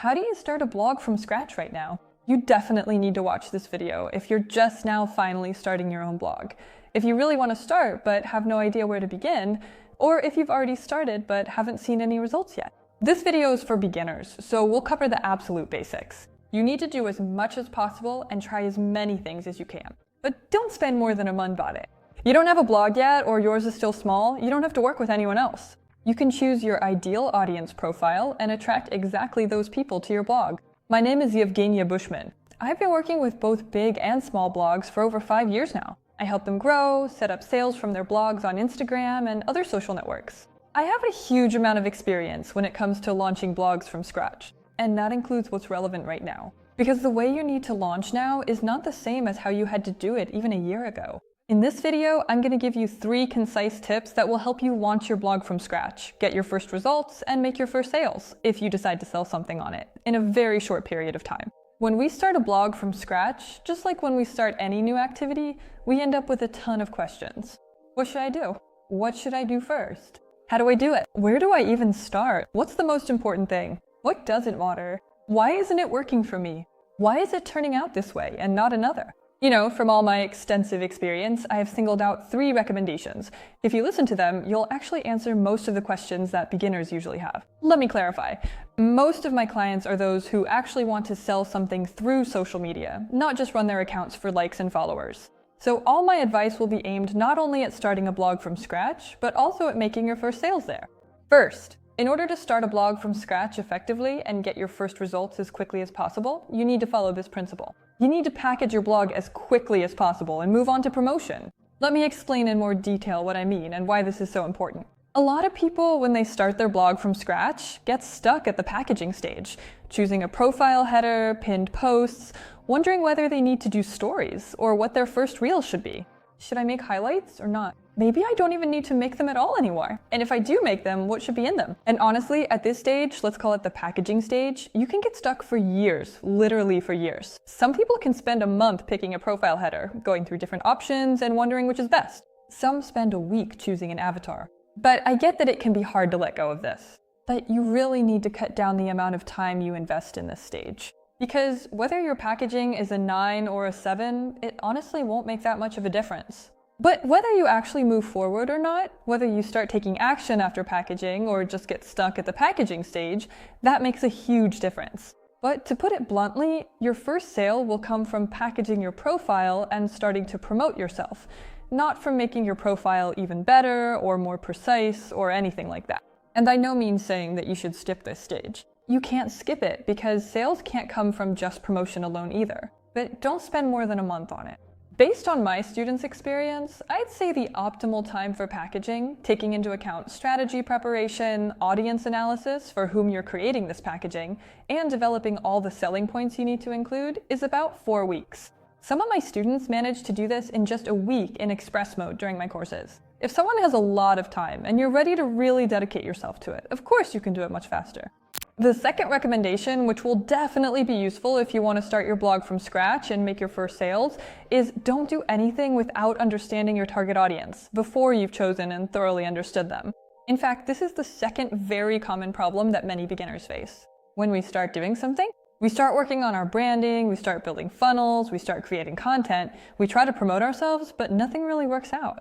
how do you start a blog from scratch right now? You definitely need to watch this video if you're just now finally starting your own blog. If you really want to start but have no idea where to begin, or if you've already started but haven't seen any results yet. This video is for beginners, so we'll cover the absolute basics. You need to do as much as possible and try as many things as you can. But don't spend more than a month on it. You don't have a blog yet, or yours is still small, you don't have to work with anyone else. You can choose your ideal audience profile and attract exactly those people to your blog. My name is Yevgenia Bushman. I've been working with both big and small blogs for over 5 years now. I help them grow, set up sales from their blogs on Instagram and other social networks. I have a huge amount of experience when it comes to launching blogs from scratch, and that includes what's relevant right now. Because the way you need to launch now is not the same as how you had to do it even a year ago. In this video, I'm going to give you 3 concise tips that will help you launch your blog from scratch, get your first results, and make your first sales, if you decide to sell something on it, in a very short period of time. When we start a blog from scratch, just like when we start any new activity, we end up with a ton of questions. What should I do? What should I do first? How do I do it? Where do I even start? What's the most important thing? What doesn't matter? Why isn't it working for me? Why is it turning out this way and not another? You know, from all my extensive experience, I have singled out 3 recommendations. If you listen to them, you'll actually answer most of the questions that beginners usually have. Let me clarify. Most of my clients are those who actually want to sell something through social media, not just run their accounts for likes and followers. So all my advice will be aimed not only at starting a blog from scratch, but also at making your first sales there. First, in order to start a blog from scratch effectively and get your first results as quickly as possible, you need to follow this principle. You need to package your blog as quickly as possible and move on to promotion. Let me explain in more detail what I mean and why this is so important. A lot of people, when they start their blog from scratch, get stuck at the packaging stage, choosing a profile header, pinned posts, wondering whether they need to do stories or what their first reel should be. Should I make highlights or not? Maybe I don't even need to make them at all anymore. And if I do make them, what should be in them? And honestly, at this stage, let's call it the packaging stage, you can get stuck for years, literally for years. Some people can spend a month picking a profile header, going through different options and wondering which is best. Some spend a week choosing an avatar. But I get that it can be hard to let go of this. But you really need to cut down the amount of time you invest in this stage. Because whether your packaging is a 9 or a 7, it honestly won't make that much of a difference. But whether you actually move forward or not, whether you start taking action after packaging or just get stuck at the packaging stage, that makes a huge difference. But to put it bluntly, your first sale will come from packaging your profile and starting to promote yourself, not from making your profile even better or more precise or anything like that. And by no means saying that you should skip this stage. You can't skip it because sales can't come from just promotion alone either. But don't spend more than a month on it. Based on my students' experience, I'd say the optimal time for packaging, taking into account strategy preparation, audience analysis for whom you're creating this packaging, and developing all the selling points you need to include, is about 4 weeks. Some of my students managed to do this in just a week in express mode during my courses. If someone has a lot of time and you're ready to really dedicate yourself to it, of course you can do it much faster. The second recommendation, which will definitely be useful if you want to start your blog from scratch and make your first sales, is don't do anything without understanding your target audience before you've chosen and thoroughly understood them. In fact, this is the second very common problem that many beginners face. When we start doing something, we start working on our branding, we start building funnels, we start creating content, we try to promote ourselves, but nothing really works out.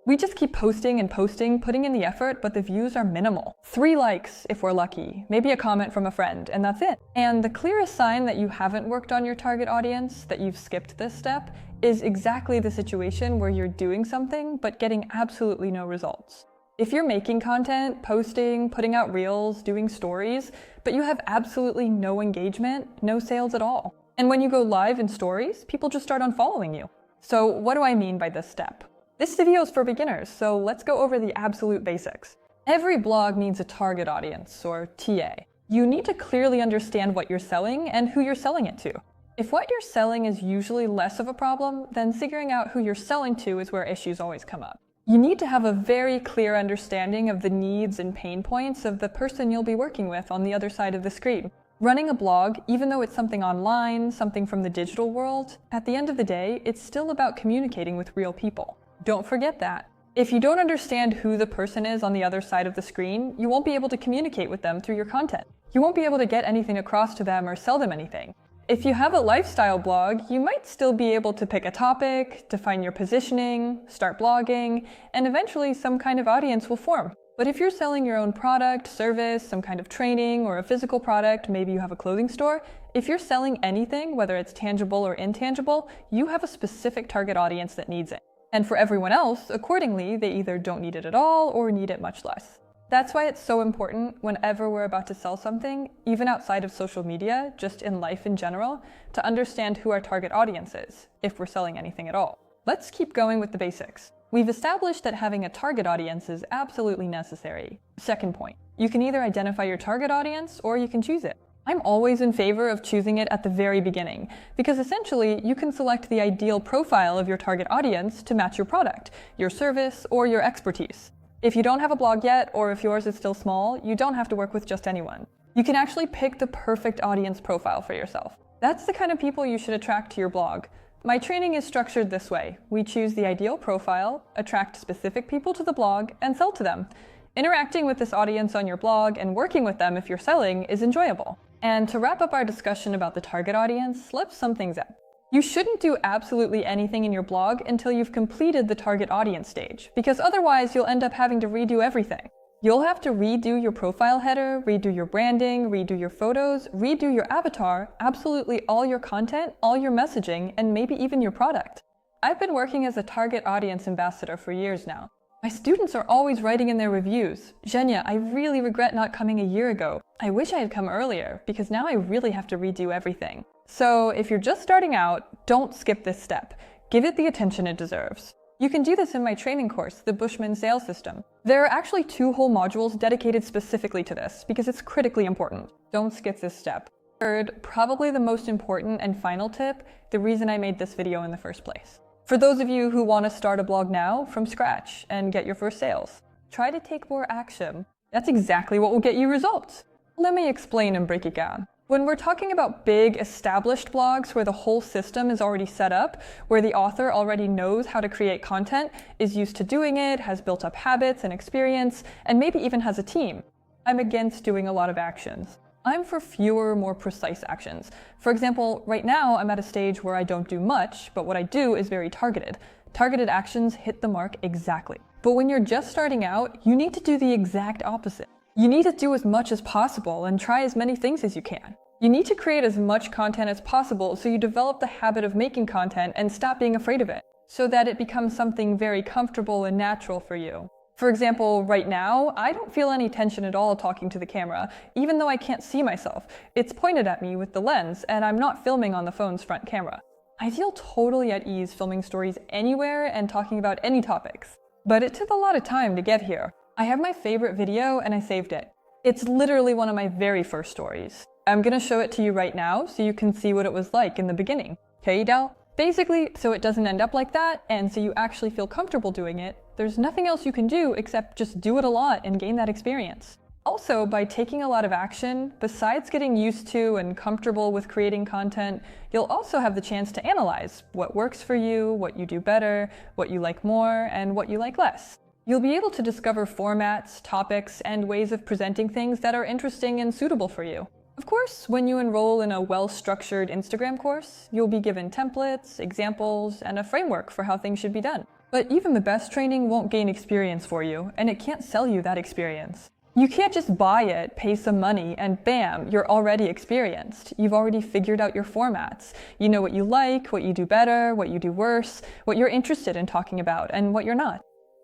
We just keep posting and posting, putting in the effort, but the views are minimal. 3 likes if we're lucky, maybe a comment from a friend, and that's it. And the clearest sign that you haven't worked on your target audience, that you've skipped this step, is exactly the situation where you're doing something but getting absolutely no results. If you're making content, posting, putting out reels, doing stories, but you have absolutely no engagement, no sales at all. And when you go live in stories, people just start unfollowing you. So what do I mean by this step? This video is for beginners, so let's go over the absolute basics. Every blog needs a target audience, or TA. You need to clearly understand what you're selling and who you're selling it to. If what you're selling is usually less of a problem, then figuring out who you're selling to is where issues always come up. You need to have a very clear understanding of the needs and pain points of the person you'll be working with on the other side of the screen. Running a blog, even though it's something online, something from the digital world, at the end of the day, it's still about communicating with real people. Don't forget that. If you don't understand who the person is on the other side of the screen, you won't be able to communicate with them through your content. You won't be able to get anything across to them or sell them anything. If you have a lifestyle blog, you might still be able to pick a topic, define your positioning, start blogging, and eventually some kind of audience will form. But if you're selling your own product, service, some kind of training, or a physical product, maybe you have a clothing store, if you're selling anything, whether it's tangible or intangible, you have a specific target audience that needs it. And for everyone else, accordingly, they either don't need it at all or need it much less. That's why it's so important whenever we're about to sell something, even outside of social media, just in life in general, to understand who our target audience is, if we're selling anything at all. Let's keep going with the basics. We've established that having a target audience is absolutely necessary. Second point, you can either identify your target audience or you can choose it. I'm always in favor of choosing it at the very beginning, because essentially you can select the ideal profile of your target audience to match your product, your service, or your expertise. If you don't have a blog yet, or if yours is still small, you don't have to work with just anyone. You can actually pick the perfect audience profile for yourself. That's the kind of people you should attract to your blog. My training is structured this way. We choose the ideal profile, attract specific people to the blog, and sell to them. Interacting with this audience on your blog and working with them if you're selling is enjoyable. And to wrap up our discussion about the target audience, let's sum things up. You shouldn't do absolutely anything in your blog until you've completed the target audience stage, because otherwise you'll end up having to redo everything. You'll have to redo your profile header, redo your branding, redo your photos, redo your avatar, absolutely all your content, all your messaging, and maybe even your product. I've been working as a target audience ambassador for years now. My students are always writing in their reviews, "Zhenya, I really regret not coming a year ago. I wish I had come earlier, because now I really have to redo everything." So if you're just starting out, don't skip this step. Give it the attention it deserves. You can do this in my training course, the Bushman Sales System. There are actually 2 whole modules dedicated specifically to this, because it's critically important. Don't skip this step. Third, probably the most important and final tip, the reason I made this video in the first place. For those of you who want to start a blog now from scratch and get your first sales, try to take more action. That's exactly what will get you results. Let me explain and break it down. When we're talking about big, established blogs where the whole system is already set up, where the author already knows how to create content, is used to doing it, has built up habits and experience, and maybe even has a team, I'm against doing a lot of actions. I'm for fewer, more precise actions. For example, right now I'm at a stage where I don't do much, but what I do is very targeted. Targeted actions hit the mark exactly. But when you're just starting out, you need to do the exact opposite. You need to do as much as possible and try as many things as you can. You need to create as much content as possible so you develop the habit of making content and stop being afraid of it, so that it becomes something very comfortable and natural for you. For example, right now, I don't feel any tension at all talking to the camera, even though I can't see myself. It's pointed at me with the lens, and I'm not filming on the phone's front camera. I feel totally at ease filming stories anywhere and talking about any topics. But it took a lot of time to get here. I have my favorite video and I saved it. It's literally one of my very first stories. I'm gonna show it to you right now so you can see what it was like in the beginning. Okay, Dal? Basically, so it doesn't end up like that, and so you actually feel comfortable doing it, there's nothing else you can do except just do it a lot and gain that experience. Also, by taking a lot of action, besides getting used to and comfortable with creating content, you'll also have the chance to analyze what works for you, what you do better, what you like more, and what you like less. You'll be able to discover formats, topics, and ways of presenting things that are interesting and suitable for you. Of course, when you enroll in a well-structured Instagram course, you'll be given templates, examples, and a framework for how things should be done. But even the best training won't gain experience for you, and it can't sell you that experience. You can't just buy it, pay some money, and bam, you're already experienced. You've already figured out your formats. You know what you like, what you do better, what you do worse, what you're interested in talking about, and what you're not.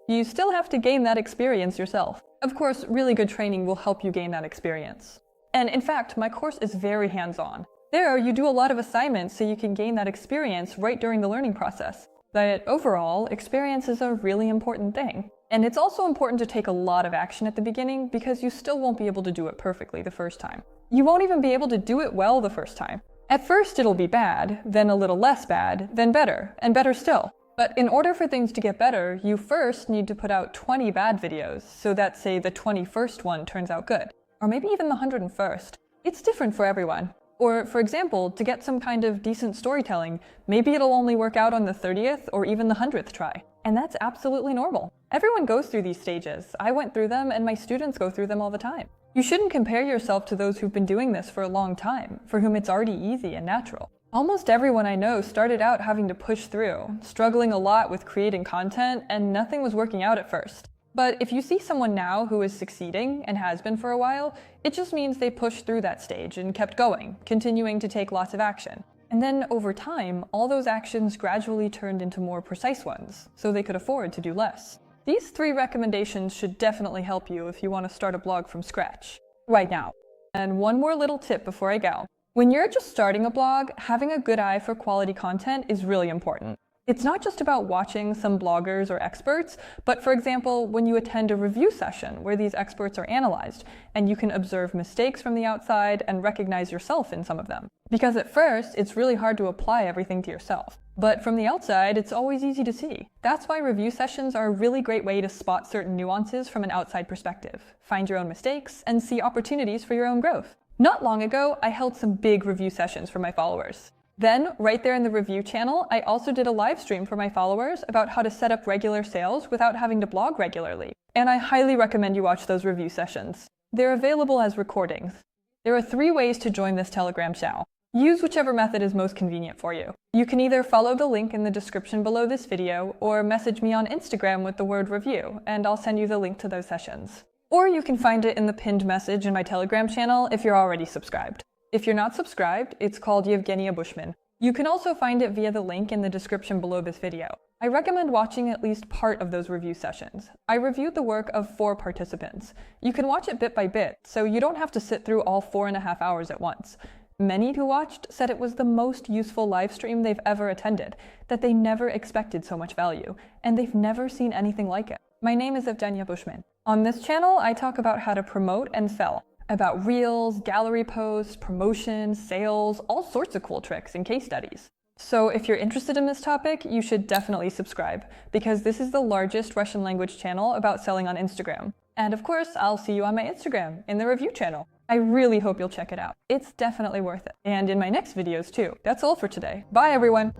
You still have to gain that experience yourself. Of course, really good training will help you gain that experience. And in fact, my course is very hands-on. There, you do a lot of assignments so you can gain that experience right during the learning process. But overall, experience is a really important thing. And it's also important to take a lot of action at the beginning because you still won't be able to do it perfectly the first time. You won't even be able to do it well the first time. At first it'll be bad, then a little less bad, then better, and better still. But in order for things to get better, you first need to put out 20 bad videos so that, say, the 21st one turns out good. Or maybe even the 101st. It's different for everyone. Or, for example, to get some kind of decent storytelling, maybe it'll only work out on the 30th or even the 100th try. And that's absolutely normal. Everyone goes through these stages. I went through them and my students go through them all the time. You shouldn't compare yourself to those who've been doing this for a long time, for whom it's already easy and natural. Almost everyone I know started out having to push through, struggling a lot with creating content, and nothing was working out at first. But if you see someone now who is succeeding and has been for a while, it just means they pushed through that stage and kept going, continuing to take lots of action. And then over time, all those actions gradually turned into more precise ones, so they could afford to do less. These 3 recommendations should definitely help you if you want to start a blog from scratch, right now. And one more little tip before I go. When you're just starting a blog, having a good eye for quality content is really important. It's not just about watching some bloggers or experts, but for example, when you attend a review session where these experts are analyzed, and you can observe mistakes from the outside and recognize yourself in some of them. Because at first, it's really hard to apply everything to yourself. But from the outside, it's always easy to see. That's why review sessions are a really great way to spot certain nuances from an outside perspective, find your own mistakes, and see opportunities for your own growth. Not long ago, I held some big review sessions for my followers. Then, right there in the review channel, I also did a live stream for my followers about how to set up regular sales without having to blog regularly. And I highly recommend you watch those review sessions. They're available as recordings. There are 3 ways to join this Telegram channel. Use whichever method is most convenient for you. You can either follow the link in the description below this video, or message me on Instagram with the word review, and I'll send you the link to those sessions. Or you can find it in the pinned message in my Telegram channel if you're already subscribed. If you're not subscribed, it's called Yevgenia Bushman. You can also find it via the link in the description below this video. I recommend watching at least part of those review sessions. I reviewed the work of 4 participants. You can watch it bit by bit, so you don't have to sit through all 4.5 hours at once. Many who watched said it was the most useful live stream they've ever attended, that they never expected so much value, and they've never seen anything like it. My name is Yevgenia Bushman. On this channel, I talk about how to promote and sell, about reels, gallery posts, promotions, sales, all sorts of cool tricks and case studies. So if you're interested in this topic, you should definitely subscribe, because this is the largest Russian language channel about selling on Instagram. And of course, I'll see you on my Instagram, in the review channel. I really hope you'll check it out. It's definitely worth it. And in my next videos too. That's all for today. Bye everyone!